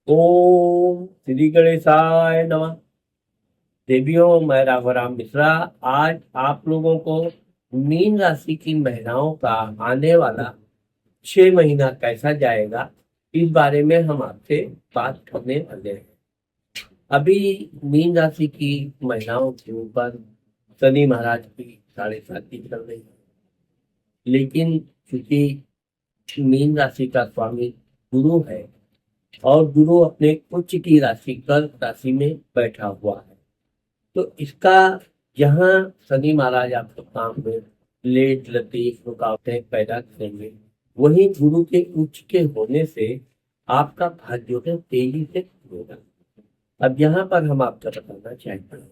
ओम श्री गणेशाय नमः। देवियों, मैं राघवराम मिश्रा आज आप लोगों को मीन राशि की महिलाओं का आने वाला 6 महीना कैसा जाएगा, इस बारे में हम आपसे बात करने वाले हैं। अभी मीन राशि की महिलाओं के ऊपर शनि महाराज की 7.5 चल रही है, लेकिन चूंकि मीन राशि का स्वामी गुरु है और गुरु अपने उच्च की राशि कर्क राशि में बैठा हुआ है, तो इसका जहाँ शनि महाराज आपके काम में लेट लतीफ रुकावटें पैदा करेंगे, वहीं गुरु के उच्च के होने से आपका भाग्य जो है तेजी से खुलेगा। अब यहाँ पर हम आपको बताना चाहते हैं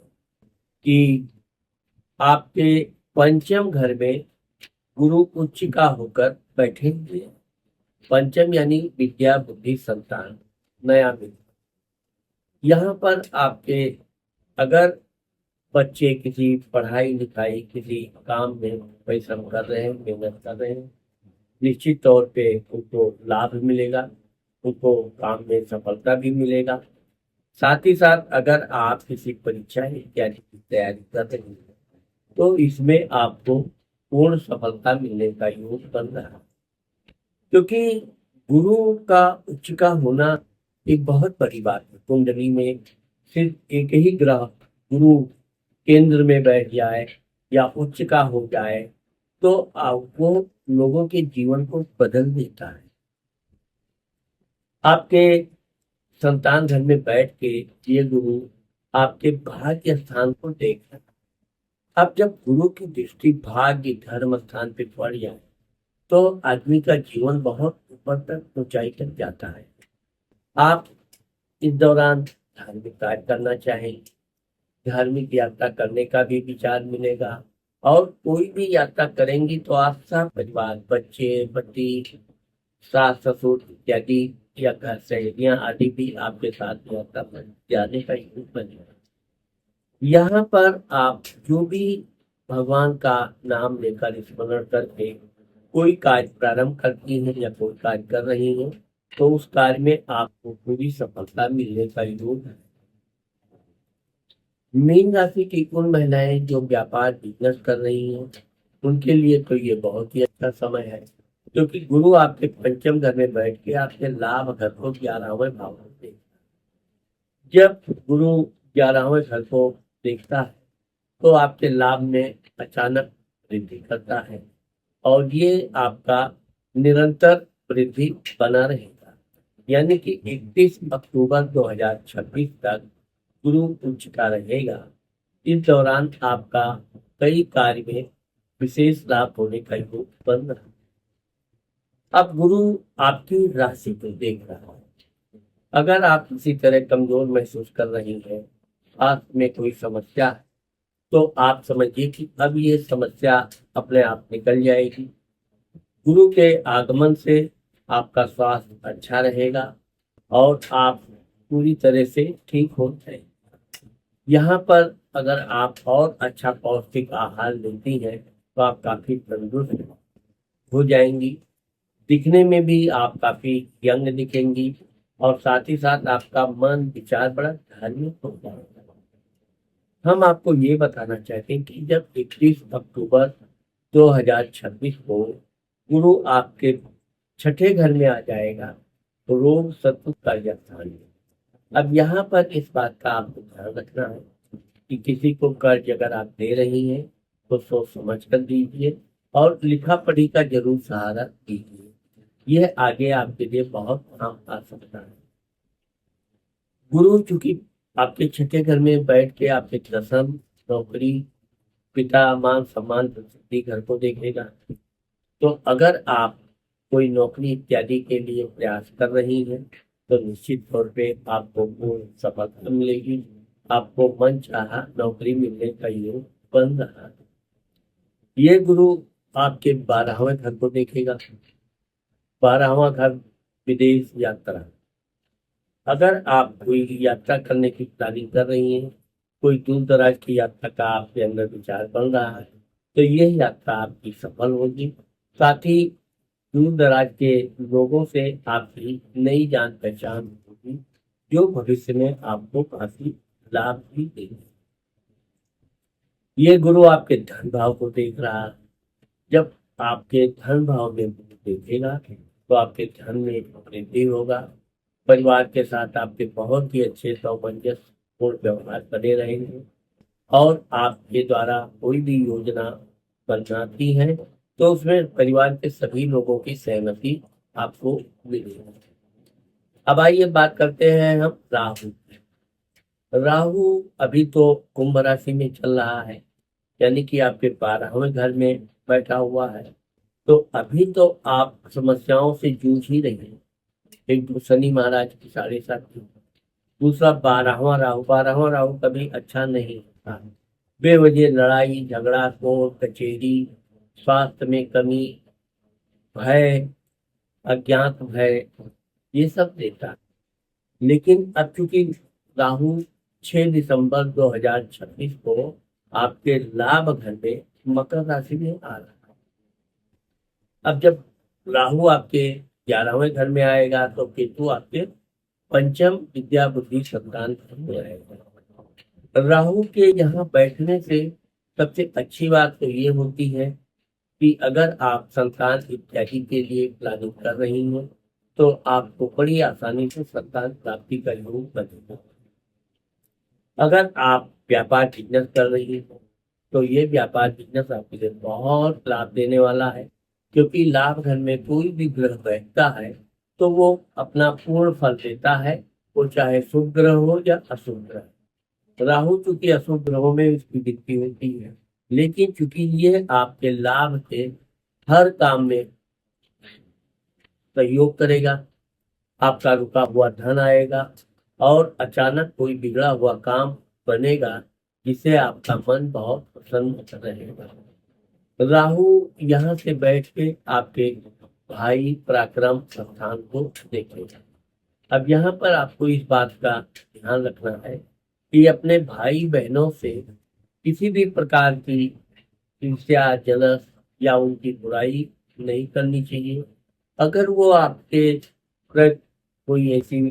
कि आपके पंचम घर में गुरु उच्च का होकर बैठे हुए हैं। पंचम यानी विद्या बुद्धि संतान नया मित्र। यहाँ पर आपके अगर बच्चे किसी पढ़ाई लिखाई किसी काम में परिश्रम कर रहे हैं, मेहनत कर रहे हैं, निश्चित तौर पे उनको लाभ मिलेगा, उनको काम में सफलता भी मिलेगा। साथ ही साथ अगर आप किसी परीक्षा इत्यादि की तैयारी कर रहे हैं, तो इसमें आपको पूर्ण सफलता मिलने का योग बन रहा है, क्योंकि गुरु का उच्च का होना एक बहुत बड़ी बात है। कुंडली में सिर्फ एक ही ग्रह गुरु केंद्र में बैठ जाए या उच्च का हो जाए, तो वो लोगों के जीवन को बदल देता है। आपके संतान घर में बैठ के ये गुरु आपके भाग्य स्थान को देख रहा है। अब जब गुरु की दृष्टि भाग्य धर्म स्थान पे पड़ जाए, तो आदमी का जीवन बहुत ऊपर तक ऊंचाई तक जाता है। आप इस दौरान धार्मिक कार्य करना चाहें, धार्मिक यात्रा करने का भी विचार मिलेगा। और कोई भी यात्रा करेंगी तो आप सब परिवार, बच्चे, पति, सास ससुर इत्यादि या घर सहेलियां आदि भी आपके साथ यात्रा पर जाने का योग बनेगा। यहाँ पर आप जो भी भगवान का नाम लेकर स्मरण करके कोई कार्य प्रारंभ करती हैं या कोई कार्य कर रही हैं, तो उस कार्य में आपको पूरी सफलता मिलने का योग है। मीन राशि की उन महिलाएं जो व्यापार बिजनेस कर रही हैं, उनके लिए तो ये बहुत ही अच्छा समय है, क्योंकि गुरु आपके पंचम घर में बैठ के आपके लाभ घर को 11वें भाव में देखता है। जब गुरु 11वें घर को देखता है, तो आपके लाभ में अचानक वृद्धि करता है और ये आपका निरंतर वृद्धि बना रहेगा। यानी कि 31 अक्टूबर 2026 तक गुरु उच्च का रहेगा। इस दौरान आपका कई कार्य में विशेष लाभ होने का योग बन रहा है। अब गुरु आपकी राशि को देख रहा है। अगर आप किसी तरह कमजोर महसूस कर रही हैं, आप में कोई समस्या है, तो आप समझिए कि अब ये समस्या अपने आप निकल जाएगी। गुरु के आगमन से आपका स्वास्थ्य अच्छा रहेगा और आप पूरी तरह से ठीक हो जाएंगे। यहाँ पर अगर आप और अच्छा पौष्टिक आहार लेती हैं, तो आप काफी तंदुरुस्त हो जाएंगी। दिखने में भी आप काफी यंग दिखेंगी और साथ ही साथ आपका मन विचार बड़ा धार्मिक हो जाएगा। हम आपको ये बताना चाहते हैं कि जब 31 अक्टूबर 2026 को गुरु आपके छठे घर में आ जाएगा, तो रोग शत्रु का यह स्थान है। अब यहाँ पर इस बात का आपको ध्यान रखना है कि किसी को कर्ज अगर आप दे रही हैं, तो सोच समझ कर दीजिए और लिखा पढ़ी का जरूर सहारा दीजिए। यह आगे आपके लिए बहुत काम आ सकता है। गुरु चूंकि आपके छठे घर में बैठ के आपके दसम, नौकरी, पिता, मान सम्मान, प्रसिद्धि घर को देखेगा, तो अगर आप कोई नौकरी इत्यादि के लिए प्रयास कर रही हैं, तो निश्चित तौर पे आपको पूर्ण सफलता मिलेगी। आपको मन चाहा नौकरी मिलने का योग बन रहा है। ये गुरु आपके 12वें घर को देखेगा। 12वां घर विदेश यात्रा। अगर आप कोई यात्रा करने की प्लानिंग कर रही हैं, कोई दूर दराज की यात्रा का आपके अंदर विचार बन रहा है, तो यह यात्रा आपकी सफल होगी। साथ ही दूर दराज के लोगों से आपकी नई जान पहचान होगी जो भविष्य में आपको काफी लाभ भी देंगे। ये गुरु आपके धन भाव को देख रहा है। जब आपके धन भाव में गुरु देखेगा तो आपके धन में वृद्धि होगा। परिवार के साथ आपके बहुत ही अच्छे सामंजस्यपूर्ण व्यवहार बने रहेंगे और आपके द्वारा कोई भी योजना बनाती है तो उसमें परिवार के सभी लोगों की सहमति आपको मिलेगी। अब आइए बात करते हैं हम राहु। राहु अभी तो कुंभ राशि में चल रहा है, यानी कि आपके 12वें घर में बैठा हुआ है। तो अभी तो आप समस्याओं से जूझ ही रहे हैं। एक तो शनि महाराज की 7.5, दूसरा 12वां राहु कभी अच्छा नहीं होता है। बेवजह लड़ाई झगड़ा कोर्ट कचेरी, स्वास्थ्य में कमी, भय, अज्ञात भय, ये सब देता है। लेकिन अब चूंकि राहु 6 दिसंबर 2026 को आपके लाभ घर में मकर राशि में आ रहा है। अब जब राहु आपके 11वें घर में आएगा तो केतु आपके पंचम विद्या बुद्धि संतान घर में आएगा। राहु के यहाँ बैठने से सबसे अच्छी बात तो ये होती है कि अगर आप संतान इत्यादि के लिए प्लानिंग कर रही हैं तो आपको बड़ी आसानी से संतान प्राप्ति का योग बनेगा। अगर आप व्यापार बिजनेस कर रही हैं तो ये व्यापार बिजनेस आपके लिए बहुत लाभ देने वाला है, क्योंकि लाभ घर में कोई भी ग्रह बैठता है तो वो अपना पूर्ण फल देता है, वो चाहे शुभ ग्रह हो या अशुभ ग्रह। राहु चूंकि अशुभ ग्रहों में इसकी वृद्धि होती है, लेकिन चूंकि ये आपके लाभ के हर काम में सहयोग करेगा, आपका रुका हुआ धन आएगा और अचानक कोई बिगड़ा हुआ काम बनेगा जिससे आपका मन बहुत प्रसन्न रहेगा। राहु यहाँ से बैठ के आपके भाई पराक्रम स्थान को देखेगा। अब यहाँ पर आपको इस बात का ध्यान रखना है कि अपने भाई बहनों से किसी भी प्रकार की ईर्ष्या जलस या उनकी बुराई नहीं करनी चाहिए। अगर वो आपके प्रति कोई ऐसी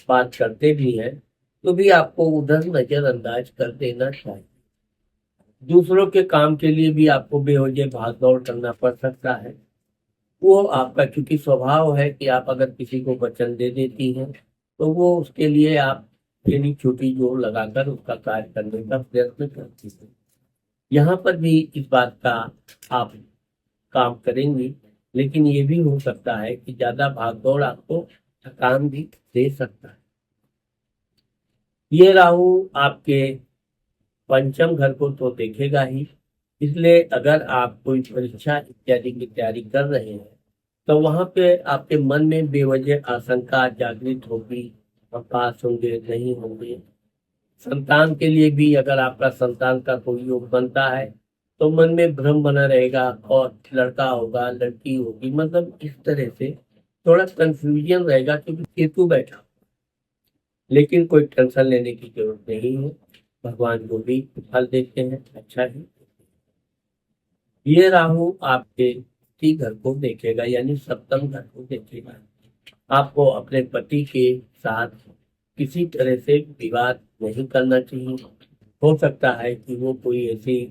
बात करते भी हैं तो भी आपको उधर नजरअंदाज कर देना चाहिए। दूसरों के काम के लिए भी आपको बेवजह भाग दौड़ करना पड़ सकता है। वो आपका क्योंकि स्वभाव है कि आप अगर किसी को वचन दे देती हैं तो वो उसके लिए आप तेरी छोटी जोर लगाकर उसका कार्य करने का प्रयत्न करती हैं। यहाँ पर भी इस बात का आप काम करेंगी, लेकिन ये भी हो सकता है कि ज्यादा भागदौड़ आपको थकान भी दे सकता है। ये राहु आपके पंचम घर को तो देखेगा ही, इसलिए अगर आप कोई परीक्षा इत्यादि की तैयारी कर रहे हैं तो वहां पे आपके मन में बेवजह आशंका जागृत होगी, हम पास होंगे नहीं होंगे। संतान के लिए भी अगर आपका संतान का कोई योग बनता है तो मन में भ्रम बना रहेगा और लड़का होगा लड़की होगी, मतलब इस तरह से थोड़ा कंफ्यूजन रहेगा क्योंकि केतु बैठा। लेकिन कोई टेंशन लेने की जरूरत नहीं है, भगवान जो भी फल देते हैं अच्छा ही। ये राहु आपके घर को देखेगा, यानी सप्तम घर को देखेगा। आपको अपने पति के साथ किसी तरह से विवाद नहीं करना चाहिए। हो सकता है कि वो कोई ऐसी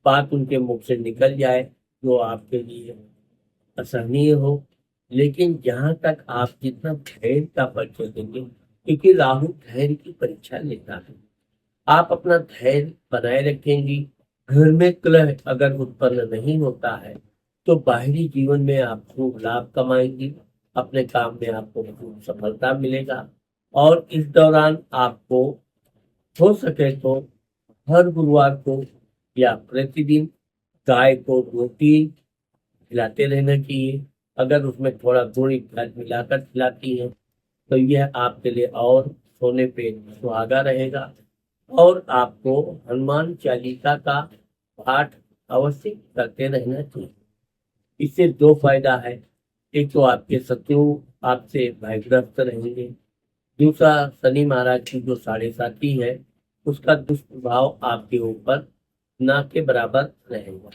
बात उनके मुख से निकल जाए जो आपके लिए असहनीय हो, लेकिन जहां तक आप जितना धैर्य का परिचय देंगे, क्योंकि राहु धैर्य की परीक्षा लेता है, आप अपना धैर्य बनाए रखेंगी। घर में कलह अगर उत्पन्न नहीं होता है तो बाहरी जीवन में आप खूब लाभ कमाएंगी, अपने काम में आपको खूब सफलता मिलेगा। और इस दौरान आपको हो सके तो हर गुरुवार को या प्रतिदिन गाय को रोटी खिलाते रहना चाहिए। अगर उसमें थोड़ा गुड़ मिलाकर खिलाती है तो यह आपके लिए और सोने पे सुहागा रहेगा। और आपको हनुमान चालीसा का पाठ अवश्य करते रहना चाहिए। इससे दो फायदा है, एक तो आपके शत्रु आपसे भयग्रस्त रहेंगे, दूसरा शनि महाराज की जो 7.5 है उसका दुष्प्रभाव आपके ऊपर ना के बराबर रहेगा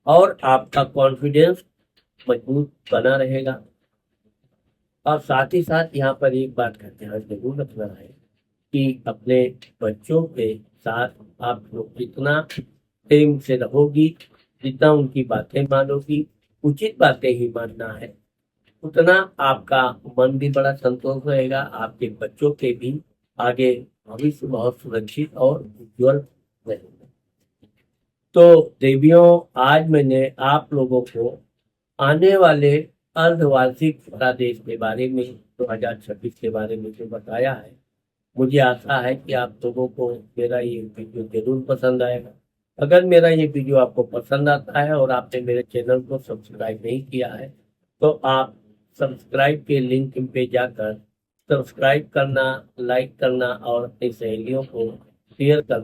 और आपका कॉन्फिडेंस मजबूत बना रहेगा। और साथ ही साथ यहाँ पर एक बात का ध्यान जरूर रखना है कि अपने बच्चों के साथ आप लोग जितना प्रेम से रहोगी, जितना उनकी बातें मानोगी, उचित बातें ही मानना है, उतना आपका मन भी बड़ा संतोष रहेगा, आपके बच्चों के भी आगे भविष्य बहुत सुरक्षित और उज्जवल रहेगा। तो देवियों, आज मैंने आप लोगों को आने वाले अर्धवार्षिक प्रदेश के बारे में 2026 के बारे में जो बताया है, मुझे आशा है कि आप लोगों को मेरा ये वीडियो जरूर पसंद आएगा। अगर मेरा ये वीडियो आपको पसंद आता है और आपने मेरे चैनल को सब्सक्राइब नहीं किया है, तो आप सब्सक्राइब के लिंक पे जाकर सब्सक्राइब करना, लाइक करना और अपनी सहेलियों को शेयर करना